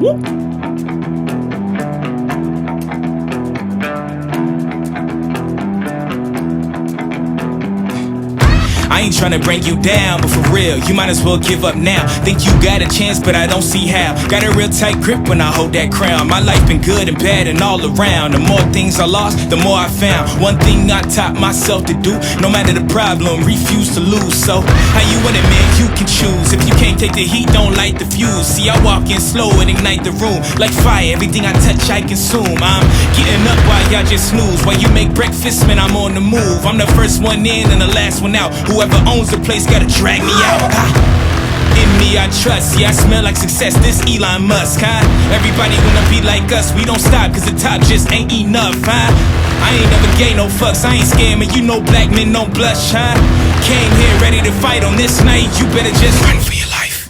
I ain't tryna bring you down, but for real, you might as well give up now. Think you got a chance, but I don't see how. Got a real tight grip when I hold that crown. My life been good and bad and all around. The more things I lost, the more I found. One thing I taught myself to do, no matter the problem, refuse to lose. So, how you want it, man? You can choose. If you can't take the heat, don't light the fuse. See, I walk in slow and ignite the room. Like fire, everything I touch, I consume. I'm getting up while y'all just snooze. While you make breakfast, man, I'm on the move. I'm the first one in and the last one out. Whoever owns the place gotta drag me out. In me I trust, yeah I smell like success, this Elon Musk, huh? Everybody wanna be like us, we don't stop cause the top just ain't enough, huh? I ain't never gave no fucks, I ain't scared, man, you know black men don't blush, huh? Came here ready to fight on this night, you better just run for your life.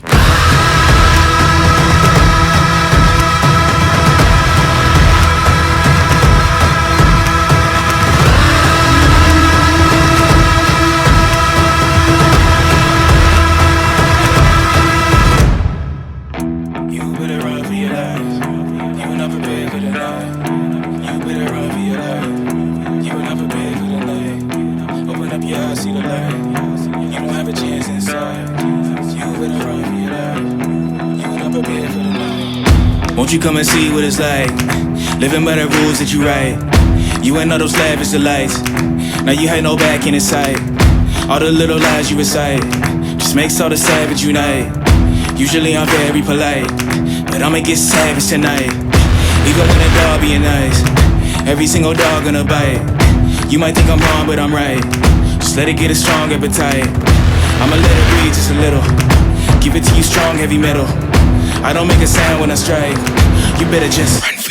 Won't you come and see what it's like, living by the rules that you write. You ain't know those lavish delights, now you had no back in sight. All the little lies you recite, just makes all the savage unite. Usually I'm very polite, but I'ma get savage tonight. Even when a dog being nice, every single dog gonna bite. You might think I'm wrong, but I'm right. Just let it get a strong appetite. I'ma let it breathe just a little, give it to you strong, heavy metal. I don't make a sound when I strike, you better just run.